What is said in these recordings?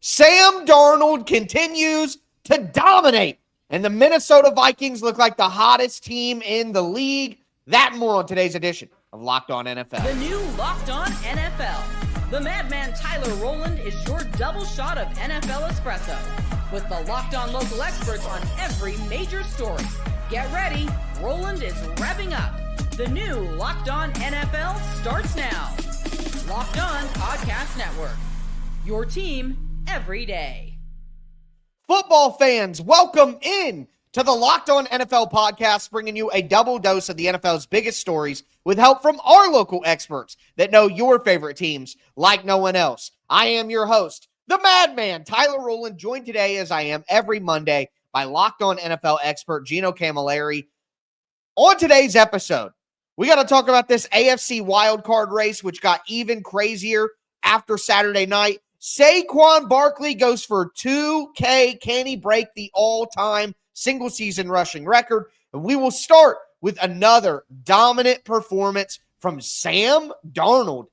Sam Darnold continues to dominate, and the Minnesota Vikings look like the hottest team in the league. That and more on today's edition of Locked On NFL. The new Locked On NFL. The madman Tyler Rowland is your double shot of NFL espresso, with the Locked On local experts on every major story. Get ready, Rowland is revving up. The new Locked On NFL starts now. Locked On Podcast Network. Your team every day. Football fans, welcome in to the Locked On NFL podcast, bringing you a double dose of the NFL's biggest stories with help from our local experts that know your favorite teams like no one else. I am your host, the madman, Tyler Rowland, joined today as I am every Monday by Locked On NFL expert Gino Camilleri. On today's episode, we got to talk about this AFC Wild Card race, which got even crazier after Saturday night. Saquon Barkley goes for 2K. Can he break the all-time single-season rushing record? And we will start with another dominant performance from Sam Darnold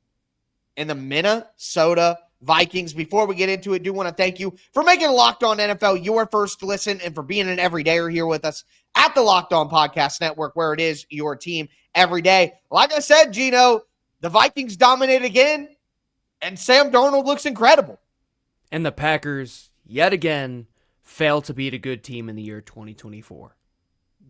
and the Minnesota Vikings. Before we get into it, I do want to thank you for making Locked On NFL your first listen and for being an everydayer here with us at the Locked On Podcast Network, where it is your team every day. Like I said, Gino, the Vikings dominate again. And Sam Darnold looks incredible. And the Packers, yet again, fail to beat a good team in the year 2024.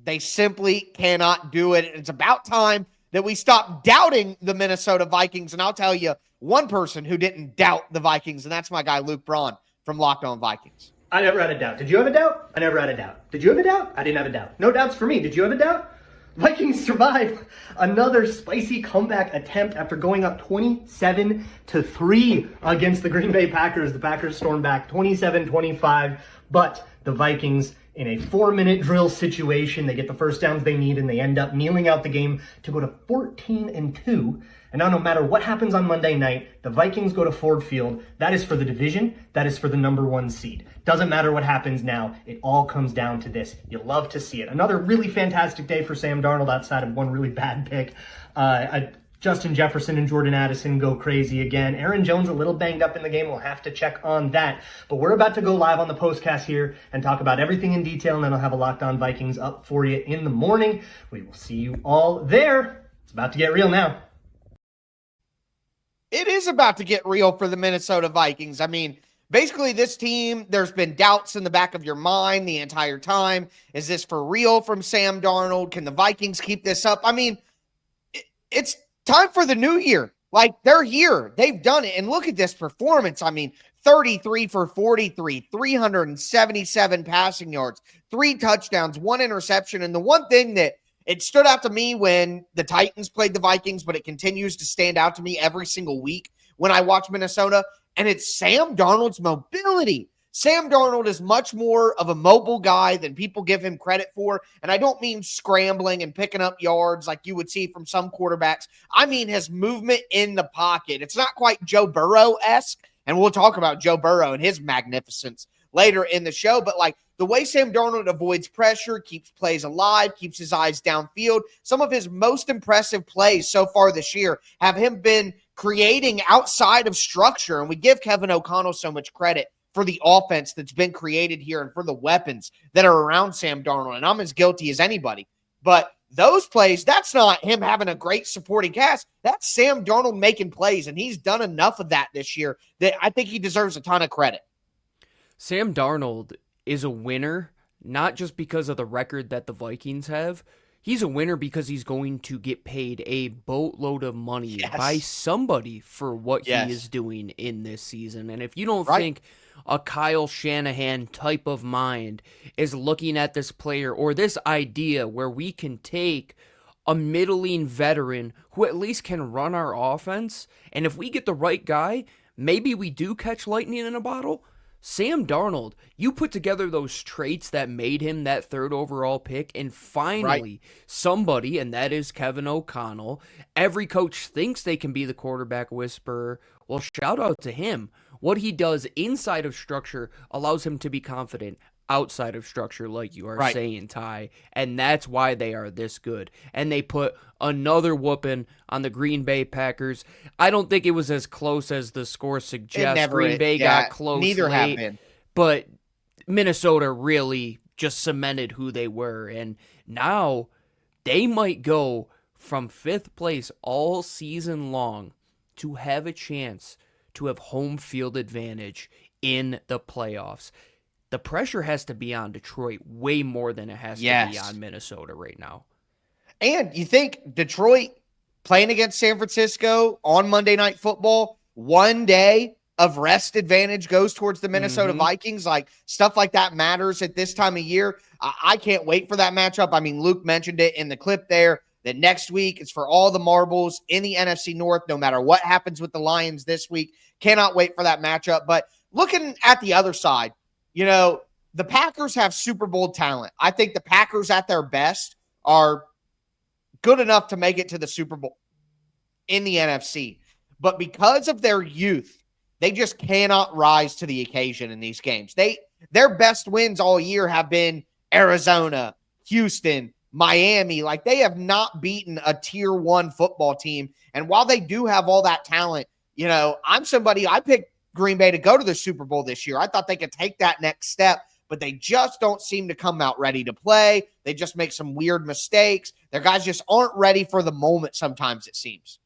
They simply cannot do it. It's about time that we stop doubting the Minnesota Vikings. And I'll tell you one person who didn't doubt the Vikings, and that's my guy Luke Braun from Locked On Vikings. I never had a doubt. Did you have a doubt? I never had a doubt. Did you have a doubt? I didn't have a doubt. No doubts for me. Did you have a doubt? Vikings survive another spicy comeback attempt after going up 27-3 against the Green Bay Packers. The Packers stormed back 27-25, but the Vikings, in a 4-minute drill situation, they get the first downs they need, and they end up kneeling out the game to go to 14-2. And now no matter what happens on Monday night, the Vikings go to Ford Field. That is for the division. That is for the number 1 seed. Doesn't matter what happens now. It all comes down to this. You love to see it. Another really fantastic day for Sam Darnold outside of one really bad pick. Justin Jefferson and Jordan Addison go crazy again. Aaron Jones a little banged up in the game. We'll have to check on that. But we're about to go live on the postcast here and talk about everything in detail, and then I'll have a Locked On Vikings up for you in the morning. We will see you all there. It's about to get real now. It is about to get real for the Minnesota Vikings. I mean, basically this team, there's been doubts in the back of your mind the entire time. Is this for real from Sam Darnold? Can the Vikings keep this up? I mean, it's time for the new year. Like, they're here. They've done it. And look at this performance. I mean, 33 for 43, 377 passing yards, 3 touchdowns, 1 interception. And the one thing that it stood out to me when the Titans played the Vikings, but it continues to stand out to me every single week when I watch Minnesota, and it's Sam Darnold's mobility. Sam Darnold is much more of a mobile guy than people give him credit for, and I don't mean scrambling and picking up yards like you would see from some quarterbacks. I mean his movement in the pocket. It's not quite Joe Burrow-esque, and we'll talk about Joe Burrow and his magnificence later in the show, but like the way Sam Darnold avoids pressure, keeps plays alive, keeps his eyes downfield. Some of his most impressive plays so far this year have him been creating outside of structure, and we give Kevin O'Connell so much credit for the offense that's been created here and for the weapons that are around Sam Darnold, and I'm as guilty as anybody. But those plays, that's not him having a great supporting cast. That's Sam Darnold making plays, and he's done enough of that this year that I think he deserves a ton of credit. Sam Darnold is a winner, not just because of the record that the Vikings have. He's a winner because he's going to get paid a boatload of money by somebody for what he is doing in this season. And if you don't think a Kyle Shanahan type of mind is looking at this player or this idea where we can take a middling veteran who at least can run our offense, and if we get the right guy, maybe we do catch lightning in a bottle. Sam Darnold, you put together those traits that made him that 3rd overall pick, and finally somebody, and that is Kevin O'Connell. Every coach thinks they can be the quarterback whisperer. Well, shout out to him. What he does inside of structure allows him to be confident outside of structure, like you are Right. saying, Ty, and that's why they are this good. And they put another whooping on the Green Bay Packers. I don't think it was as close as the score It suggests. never Green is. Bay Yeah, got close neither have late, been. but Minnesota really just cemented who they were. And now they might go from 5th place all season long to have a chance to have home field advantage in the playoffs. The pressure has to be on Detroit way more than it has to be on Minnesota right now. And you think Detroit playing against San Francisco on Monday Night Football, one day of rest advantage goes towards the Minnesota Vikings. Like, stuff like that matters at this time of year. I can't wait for that matchup. I mean, Luke mentioned it in the clip there that next week is for all the marbles in the NFC North, no matter what happens with the Lions this week. Cannot wait for that matchup. But looking at the other side, you know, the Packers have Super Bowl talent. I think the Packers at their best are good enough to make it to the Super Bowl in the NFC. But because of their youth, they just cannot rise to the occasion in these games. Their best wins all year have been Arizona, Houston, Miami. Like, they have not beaten a tier 1 football team. And while they do have all that talent, you know, I picked Green Bay to go to the Super Bowl this year. I thought they could take that next step, but they just don't seem to come out ready to play. They just make some weird mistakes. Their guys just aren't ready for the moment sometimes, it seems.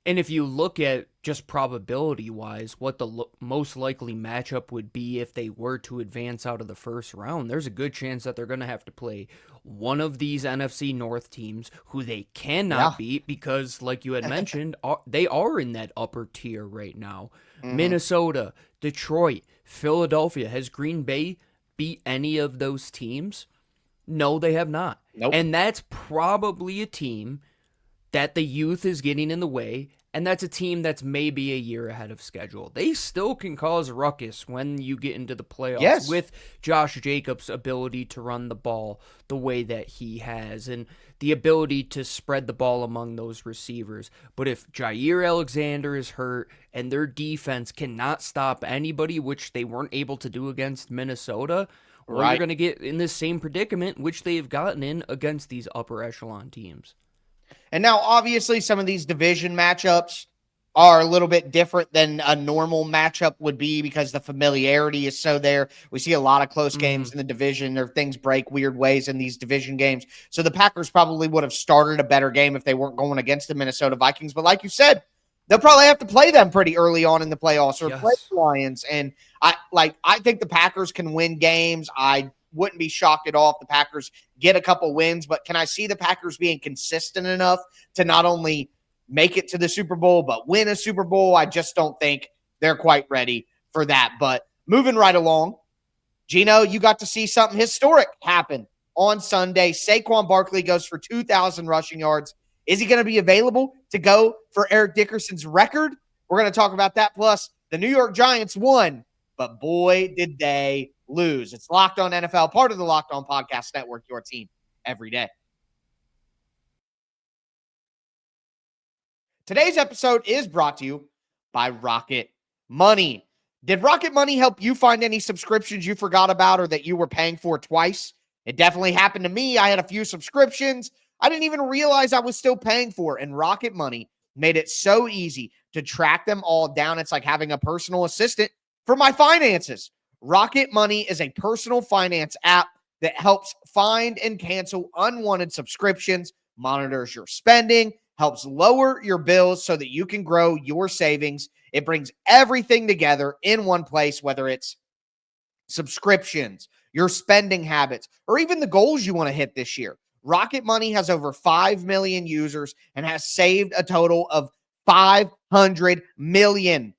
And if you look at just probability-wise, what the most likely matchup would be if they were to advance out of the first round, there's a good chance that they're going to have to play one of these NFC North teams who they cannot beat because, like you had mentioned, they are in that upper tier right now. Minnesota, Detroit, Philadelphia. Has Green Bay beat any of those teams? No, they have not. Nope. And that's probably a team that the youth is getting in the way, and that's a team that's maybe a year ahead of schedule. They still can cause ruckus when you get into the playoffs with Josh Jacobs' ability to run the ball the way that he has and the ability to spread the ball among those receivers. But if Jair Alexander is hurt and their defense cannot stop anybody, which they weren't able to do against Minnesota, well, you're going to get in this same predicament, which they've gotten in against these upper echelon teams. And now, obviously, some of these division matchups are a little bit different than a normal matchup would be because the familiarity is so there. We see a lot of close games in the division, or things break weird ways in these division games. So the Packers probably would have started a better game if they weren't going against the Minnesota Vikings. But like you said, they'll probably have to play them pretty early on in the playoffs or play the Lions. And I think the Packers can win games. I wouldn't be shocked at all if the Packers get a couple wins, but can I see the Packers being consistent enough to not only make it to the Super Bowl, but win a Super Bowl? I just don't think they're quite ready for that. But moving right along, Gino, you got to see something historic happen on Sunday. Saquon Barkley goes for 2,000 rushing yards. Is he going to be available to go for Eric Dickerson's record? We're going to talk about that. Plus, the New York Giants won, but boy, did they lose. It's Locked On NFL, part of the Locked On Podcast Network, your team every day. Today's episode is brought to you by Rocket Money. Did Rocket Money help you find any subscriptions you forgot about or that you were paying for twice? It definitely happened to me. I had a few subscriptions I didn't even realize I was still paying for, and Rocket Money made it so easy to track them all down. It's like having a personal assistant for my finances. Rocket Money is a personal finance app that helps find and cancel unwanted subscriptions, monitors your spending, helps lower your bills so that you can grow your savings. It brings everything together in one place, whether it's subscriptions, your spending habits, or even the goals you want to hit this year. Rocket Money has over 5 million users and has saved a total of $500 million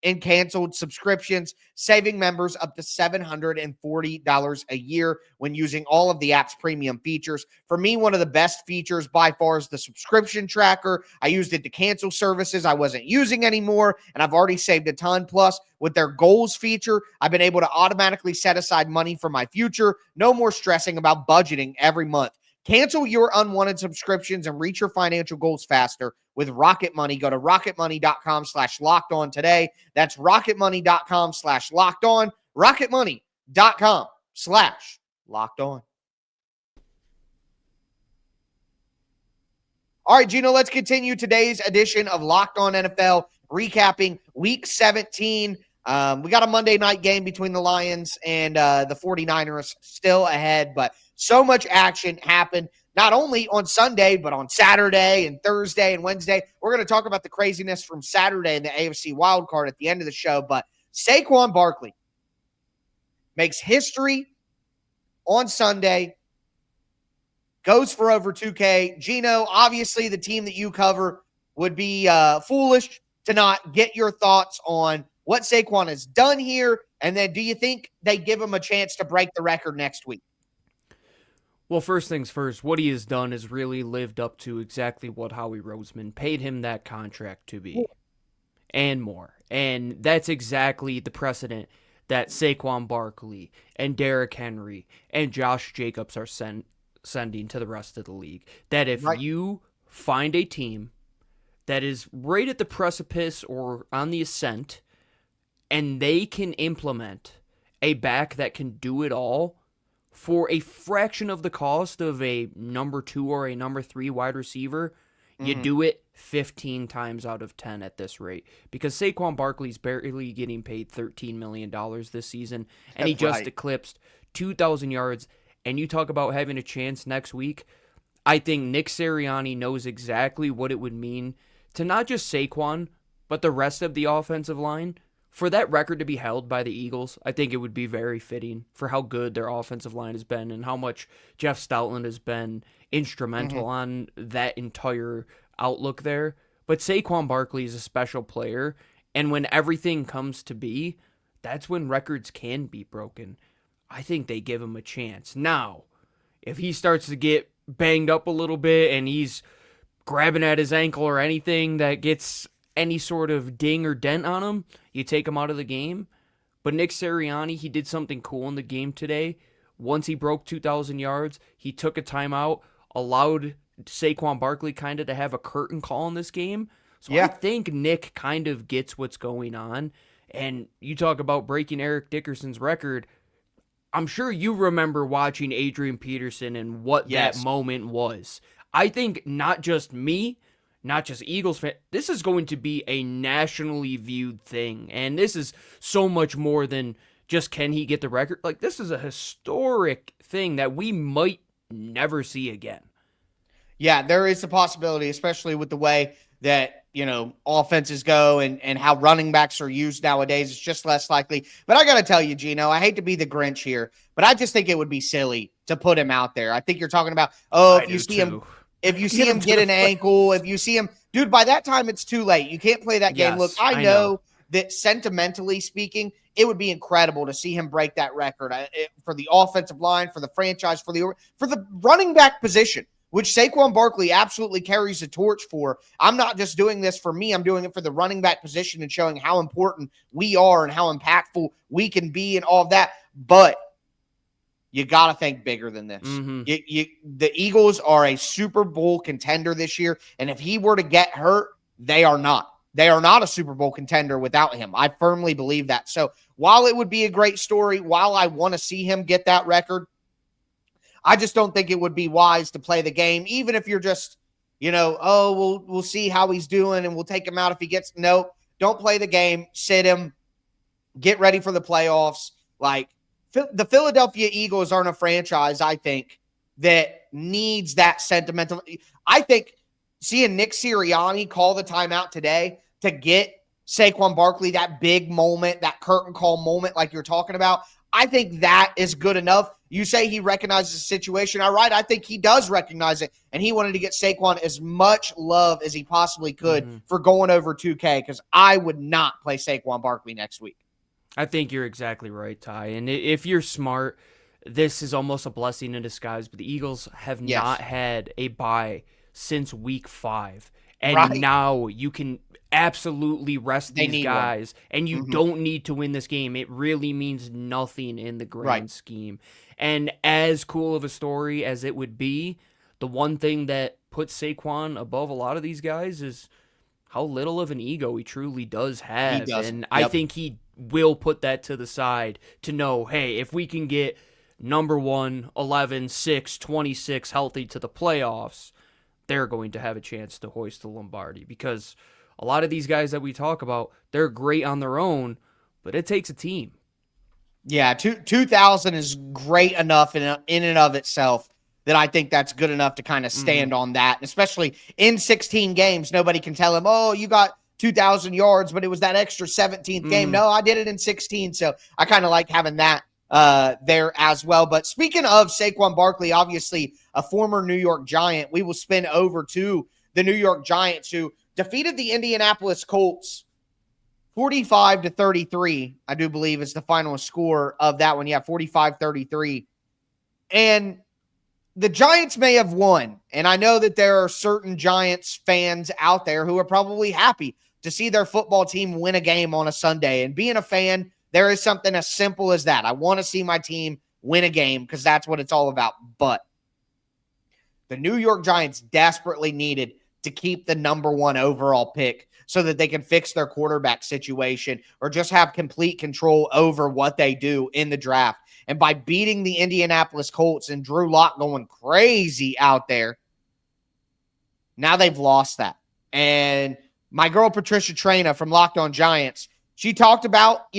in canceled subscriptions, saving members up to $740 a year when using all of the app's premium features. For me, one of the best features by far is the subscription tracker. I used it to cancel services I wasn't using anymore, and I've already saved a ton. Plus, with their goals feature, I've been able to automatically set aside money for my future. No more stressing about budgeting every month. Cancel your unwanted subscriptions and reach your financial goals faster with Rocket Money. Go to rocketmoney.com/lockedon today. That's rocketmoney.com/lockedon. Rocket Money, NFL.com/locked on. All right, Gino, let's continue today's edition of Locked On NFL, recapping Week 17. We got a Monday night game between the Lions and the 49ers still ahead, but so much action happened, not only on Sunday, but on Saturday and Thursday and Wednesday. We're going to talk about the craziness from Saturday in the AFC Wild Card at the end of the show, but Saquon Barkley makes history on Sunday, goes for over 2K. Gino, obviously the team that you cover would be foolish to not get your thoughts on what Saquon has done here, and then do you think they give him a chance to break the record next week? Well, first things first, what he has done is really lived up to exactly what Howie Roseman paid him that contract to be, and more. And that's exactly the precedent that Saquon Barkley and Derrick Henry and Josh Jacobs are sending to the rest of the league. That if you find a team that is right at the precipice or on the ascent, and they can implement a back that can do it all for a fraction of the cost of a number 2 or a number 3 wide receiver, you do it 15 times out of 10 at this rate. Because Saquon Barkley's barely getting paid $13 million this season, and he just eclipsed 2,000 yards. And you talk about having a chance next week, I think Nick Sirianni knows exactly what it would mean to not just Saquon, but the rest of the offensive line. For that record to be held by the Eagles, I think it would be very fitting for how good their offensive line has been and how much Jeff Stoutland has been instrumental on that entire outlook there. But Saquon Barkley is a special player, and when everything comes to be, that's when records can be broken. I think they give him a chance. Now, if he starts to get banged up a little bit and he's grabbing at his ankle or anything that gets any sort of ding or dent on him, you take him out of the game. But Nick Sirianni, he did something cool in the game today. Once he broke 2,000 yards, he took a timeout, allowed Saquon Barkley kind of to have a curtain call in this game. So I think Nick kind of gets what's going on. And you talk about breaking Eric Dickerson's record. I'm sure you remember watching Adrian Peterson and what that moment was. I think not just me, not just Eagles fan, this is going to be a nationally viewed thing. And this is so much more than just can he get the record. Like, this is a historic thing that we might never see again. Yeah, there is a possibility, especially with the way that, offenses go and how running backs are used nowadays. It's just less likely. But I got to tell you, Gino, I hate to be the Grinch here, but I just think it would be silly to put him out there. I think you're talking about, if you see him get an ankle, if you see him, dude, by that time it's too late. You can't play that game. Look, I know that sentimentally speaking, it would be incredible to see him break that record for the offensive line, for the franchise, for the running back position, which Saquon Barkley absolutely carries the torch for. I'm not just doing this for me. I'm doing it for the running back position and showing how important we are and how impactful we can be and all of that. But you got to think bigger than this. The Eagles are a Super Bowl contender this year, and if he were to get hurt, they are not. They are not a Super Bowl contender without him. I firmly believe that. So while it would be a great story, while I want to see him get that record, I just don't think it would be wise to play the game, even if you're just, we'll see how he's doing and we'll take him out if he gets. No, don't play the game. Sit him. Get ready for the playoffs. Like, the Philadelphia Eagles aren't a franchise, I think, that needs that sentimental. I think seeing Nick Sirianni call the timeout today to get Saquon Barkley that big moment, that curtain call moment like you're talking about, I think that is good enough. You say he recognizes the situation. All right, I think he does recognize it, and he wanted to get Saquon as much love as he possibly could for going over 2K, because I would not play Saquon Barkley next week. I think you're exactly right, Ty. And if you're smart, this is almost a blessing in disguise. But the Eagles have not had a bye since week 5. And now you can absolutely rest these guys. And you don't need to win this game. It really means nothing in the grand scheme. And as cool of a story as it would be, the one thing that puts Saquon above a lot of these guys is how little of an ego he truly does have. And I think he will put that to the side to know, hey, if we can get number 1, 11, 6, 26 healthy to the playoffs, they're going to have a chance to hoist the Lombardi. Because a lot of these guys that we talk about, they're great on their own, but it takes a team. Yeah, 2,000 is great enough in and of itself that I think that's good enough to kind of stand on that. And especially in 16 games, nobody can tell him, oh, you got 2,000 yards, but it was that extra 17th game. No, I did it in 16. So I kind of like having that there as well. But speaking of Saquon Barkley, obviously a former New York Giant, we will spin over to the New York Giants, who defeated the Indianapolis Colts 45-33, I do believe is the final score of that one. Yeah, 45-33. And the Giants may have won. And I know that there are certain Giants fans out there who are probably happy to see their football team win a game on a Sunday. And being a fan, there is something as simple as that. I want to see my team win a game because that's what it's all about. But the New York Giants desperately needed to keep the number 1 overall pick so that they can fix their quarterback situation or just have complete control over what they do in the draft. And by beating the Indianapolis Colts and Drew Lock going crazy out there, now they've lost that. And my girl Patricia Traina from Locked On Giants, she talked about,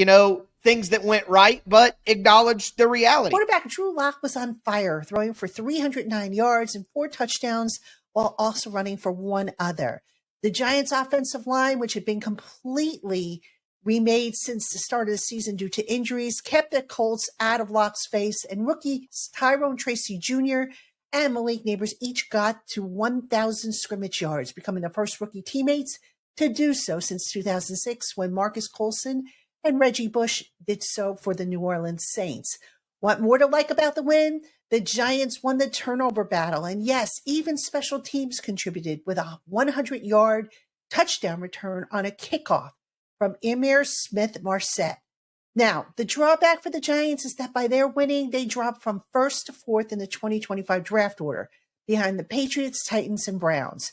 things that went right, but acknowledged the reality. Quarterback Drew Lock was on fire, throwing for 309 yards and 4 touchdowns while also running for 1 other. The Giants' offensive line, which had been completely remade since the start of the season due to injuries, kept the Colts out of Lock's face, and rookies Tyrone Tracy Jr. and Malik Neighbors each got to 1,000 scrimmage yards, becoming the first rookie teammates to do so since 2006 when Marcus Colson and Reggie Bush did so for the New Orleans Saints. What more to like about the win? The Giants won the turnover battle. And yes, even special teams contributed with a 100-yard touchdown return on a kickoff from Emir Smith-Marset. Now, the drawback for the Giants is that by their winning, they dropped from 1st to 4th in the 2025 draft order, behind the Patriots, Titans, and Browns.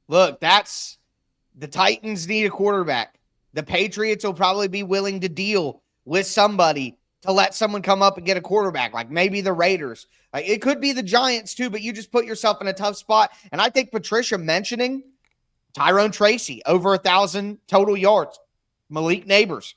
Look, the Titans need a quarterback. The Patriots will probably be willing to deal with somebody to let someone come up and get a quarterback, like maybe the Raiders. It could be the Giants too, but you just put yourself in a tough spot. And I think Patricia mentioning Tyrone Tracy, over 1,000 total yards. Malik Neighbors,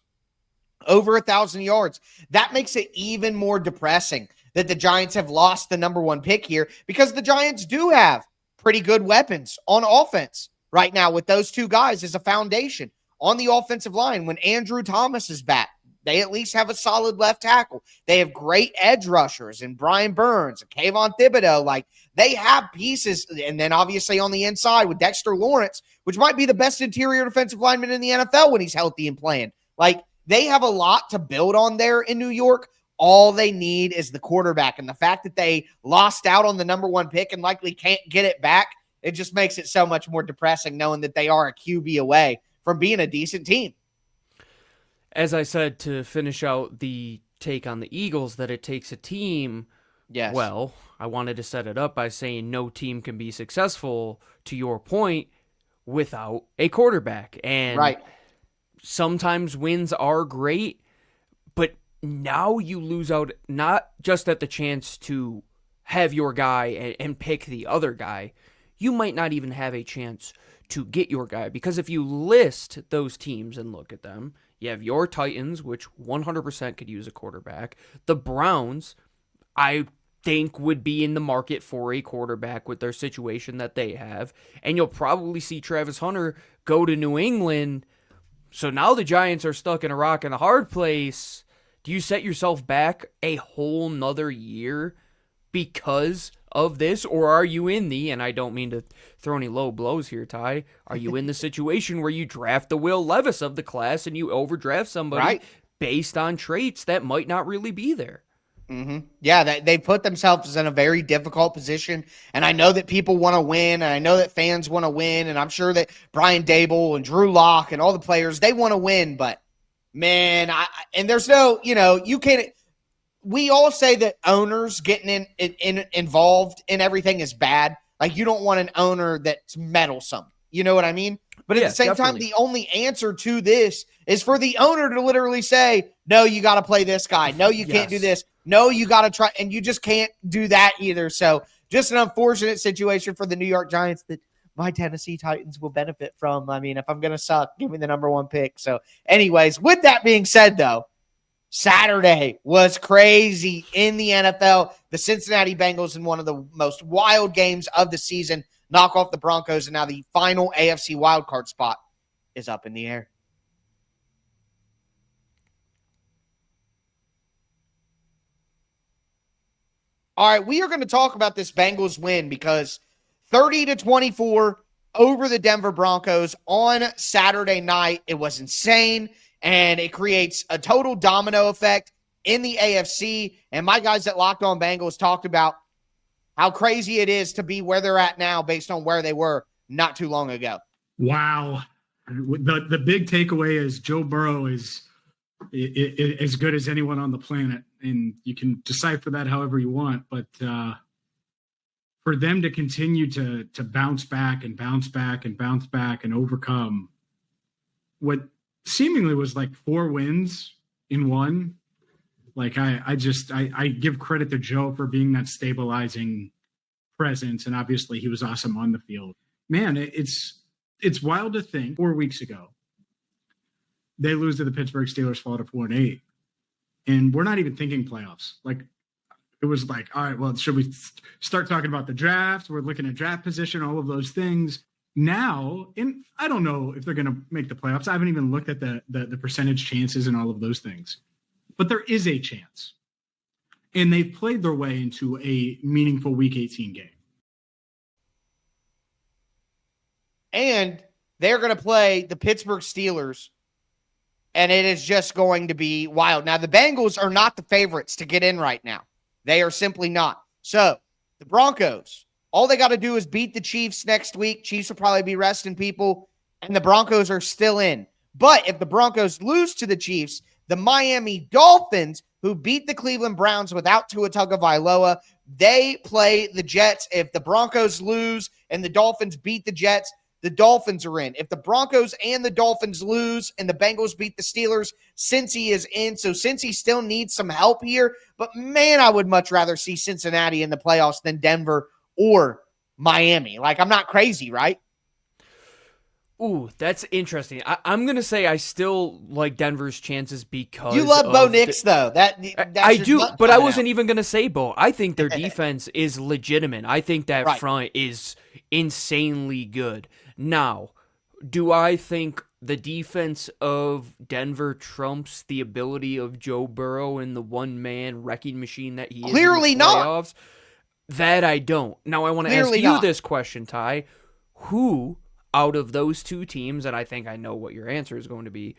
over 1,000 yards. That makes it even more depressing that the Giants have lost the number 1 pick here, because the Giants do have pretty good weapons on offense right now with those 2 guys as a foundation. On the offensive line, when Andrew Thomas is back, they at least have a solid left tackle. They have great edge rushers and Brian Burns and Kayvon Thibodeau. Like, they have pieces. And then obviously on the inside with Dexter Lawrence, which might be the best interior defensive lineman in the NFL when he's healthy and playing. Like, they have a lot to build on there in New York. All they need is the quarterback. And the fact that they lost out on the number 1 pick and likely can't get it back, it just makes it so much more depressing knowing that they are a QB away from being a decent team. As I said, to finish out the take on the Eagles, that it takes a team. Yes. Well, I wanted to set it up by saying no team can be successful, to your point, without a quarterback. And right. Sometimes wins are great, but now you lose out not just at the chance to have your guy and pick the other guy. You might not even have a chance to get your guy, because if you list those teams and look at them, you have your Titans, which 100% could use a quarterback. The Browns, I think, would be in the market for a quarterback with their situation that they have. And you'll probably see Travis Hunter go to New England. So now the Giants are stuck in a rock and a hard place. Do you set yourself back a whole nother year because of this? Or are you in the, and I don't mean to throw any low blows here, Ty, are you in the situation where you draft the Will Levis of the class and you overdraft somebody based on traits that might not really be there? Mm-hmm. Yeah, they put themselves in a very difficult position, and I know that people want to win, and I know that fans want to win, and I'm sure that Brian Dable and Drew Lock and all the players, they want to win, but man, and there's no, you can't. We all say that owners getting involved in everything is bad. Like, you don't want an owner that's meddlesome. You know what I mean? But at the same time, the only answer to this is for the owner to literally say, no, you got to play this guy. No, you can't do this. No, you got to try. And you just can't do that either. So just an unfortunate situation for the New York Giants that my Tennessee Titans will benefit from. I mean, if I'm going to suck, give me the number 1 pick. So anyways, with that being said, though, Saturday was crazy in the NFL. The Cincinnati Bengals in one of the most wild games of the season knock off the Broncos, and now the final AFC Wild Card spot is up in the air. All right, we are going to talk about this Bengals win because 30-24 over the Denver Broncos on Saturday night. It was insane, and it creates a total domino effect in the AFC. And my guys at Locked On Bengals talked about how crazy it is to be where they're at now based on where they were not too long ago. Wow. The big takeaway is Joe Burrow is as good as anyone on the planet. And you can decipher that however you want. But for them to continue to bounce back and bounce back and bounce back and overcome what seemingly was like 4 wins in one, like I give credit to Joe for being that stabilizing presence, and obviously he was awesome on the field. Man, it's wild to think 4 weeks ago they lose to the Pittsburgh Steelers, fall to 4-8, and we're not even thinking playoffs. Like it was like, all right, well, should we start talking about the draft? We're looking at draft position, all of those things. Now, and I don't know if they're going to make the playoffs. I haven't even looked at the percentage chances and all of those things. But there is a chance. And they've played their way into a meaningful Week 18 game. And they're going to play the Pittsburgh Steelers, and it is just going to be wild. Now, the Bengals are not the favorites to get in right now. They are simply not. So, the Broncos, all they got to do is beat the Chiefs next week. Chiefs will probably be resting people, and the Broncos are still in. But if the Broncos lose to the Chiefs, the Miami Dolphins, who beat the Cleveland Browns without Tua Tagovailoa, they play the Jets. If the Broncos lose and the Dolphins beat the Jets, the Dolphins are in. If the Broncos and the Dolphins lose and the Bengals beat the Steelers, Cincy is in. So Cincy still needs some help here. But, man, I would much rather see Cincinnati in the playoffs than Denver or Miami. Like, I'm not crazy, right? Ooh, that's interesting. I'm going to say I still like Denver's chances because you love Bo Nix, though. I do, but I wasn't even going to say Bo. I think their defense is legitimate. I think that front is insanely good. Now, do I think the defense of Denver trumps the ability of Joe Burrow and the one-man wrecking machine that he is Clearly in the playoffs? Not. That I don't. Now, I want to ask you this question, Ty. Who out of those two teams, and I think I know what your answer is going to be,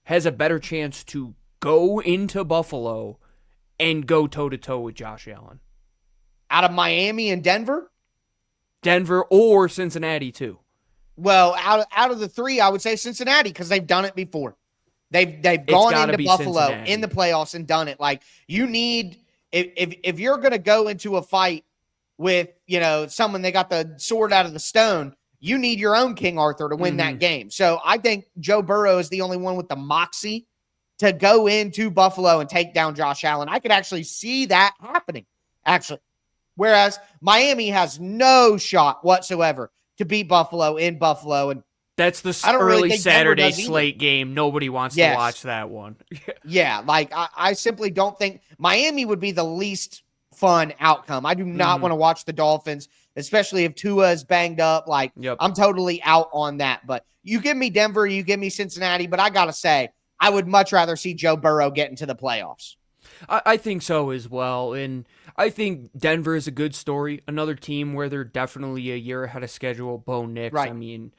has a better chance to go into Buffalo and go toe-to-toe with Josh Allen? Out of Miami and Denver? Denver or Cincinnati, too. Well, out of the three, I would say Cincinnati because they've done it before. They've gone into Buffalo Cincinnati in the playoffs and done it. Like, you need – if you're going to go into a fight with, someone they got the sword out of the stone – you need your own King Arthur to win that game. So I think Joe Burrow is the only one with the moxie to go into Buffalo and take down Josh Allen. I could actually see that happening, actually. Whereas Miami has no shot whatsoever to beat Buffalo in Buffalo. And that's the early Saturday slate game. Nobody wants to watch that one. Yeah, like I simply don't think Miami would be the least fun outcome. I do not want to watch the Dolphins, especially if Tua is banged up. Like, I'm totally out on that. But you give me Denver, you give me Cincinnati, but I got to say, I would much rather see Joe Burrow get into the playoffs. I think so as well. And I think Denver is a good story. Another team where they're definitely a year ahead of schedule. Bo Nix, I mean,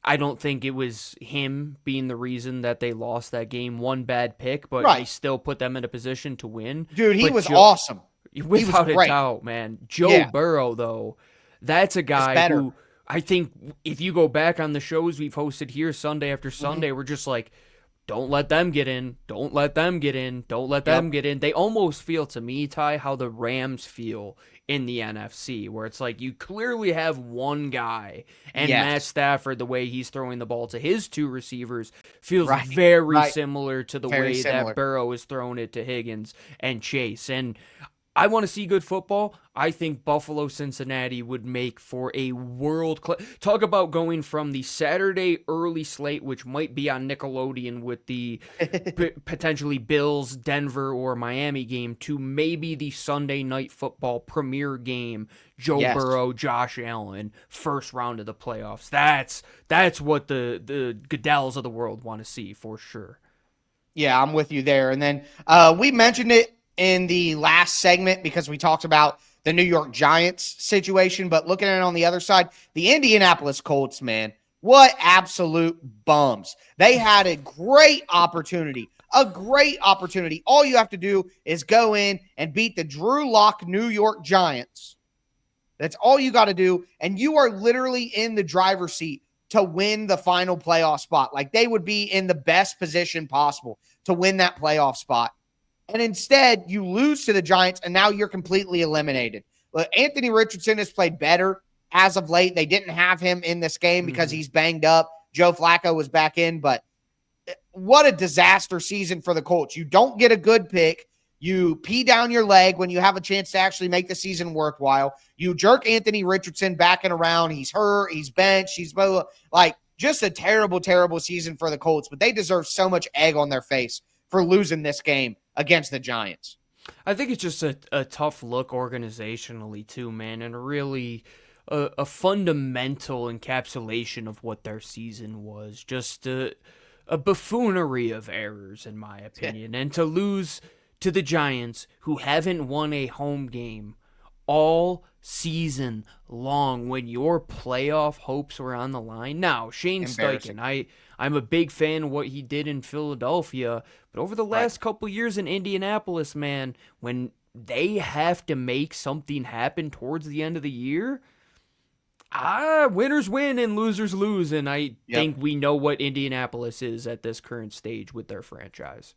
I don't think it was him being the reason that they lost that game. One bad pick, but he still put them in a position to win. Dude, he was awesome. Without a doubt, man. Joe Burrow, though, that's a guy who I think if you go back on the shows we've hosted here Sunday after Sunday, we're just like, don't let them get in. Don't let them get in. Don't let them get in. They almost feel to me, Ty, how the Rams feel in the NFC, where it's like you clearly have one guy, and Matt Stafford, the way he's throwing the ball to his two receivers, feels very similar to the way that Burrow is throwing it to Higgins and Chase. And I want to see good football. I think Buffalo Cincinnati would make for a world-class. Talk about going from the Saturday early slate, which might be on Nickelodeon with the potentially Bills, Denver, or Miami game, to maybe the Sunday night football premier game, Joe Burrow, Josh Allen, first round of the playoffs. That's what the Goodells of the world want to see for sure. Yeah, I'm with you there. And then we mentioned it in the last segment because we talked about the New York Giants situation, but looking at it on the other side, the Indianapolis Colts, man, what absolute bums. They had a great opportunity. All you have to do is go in and beat the Drew Lock New York Giants. That's all you got to do, and you are literally in the driver's seat to win the final playoff spot. Like, they would be in the best position possible to win that playoff spot. And instead, you lose to the Giants, and now you're completely eliminated. But Anthony Richardson has played better as of late. They didn't have him in this game because he's banged up. Joe Flacco was back in, but what a disaster season for the Colts. You don't get a good pick. You pee down your leg when you have a chance to actually make the season worthwhile. You jerk Anthony Richardson back and around. He's hurt. He's benched. He's like just a terrible, terrible season for the Colts. But they deserve so much egg on their face for losing this game against the Giants. I think it's just a tough look organizationally too, man, and really a fundamental encapsulation of what their season was. Just a buffoonery of errors, in my opinion. And to lose to the Giants, who haven't won a home game all season long when your playoff hopes were on the line. Now, Shane Steichen, I'm a big fan of what he did in Philadelphia, but over the last couple years in Indianapolis, man, when they have to make something happen towards the end of the year, winners win and losers lose, and I think we know what Indianapolis is at this current stage with their franchise.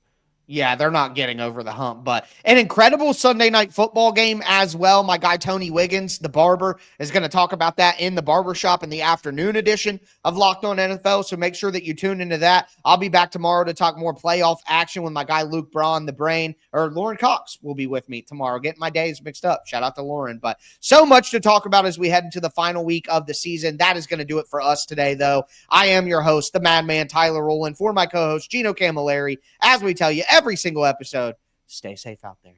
Yeah, they're not getting over the hump, but an incredible Sunday night football game as well. My guy, Tony Wiggins, the barber, is going to talk about that in the barbershop in the afternoon edition of Locked On NFL. So make sure that you tune into that. I'll be back tomorrow to talk more playoff action with my guy, Luke Braun, the brain, or Lauren Cox will be with me tomorrow. Getting my days mixed up. Shout out to Lauren, but so much to talk about as we head into the final week of the season. That is going to do it for us today, though. I am your host, the Madman Tyler Rowland, for my co-host, Gino Camilleri, as we tell you every single episode, stay safe out there.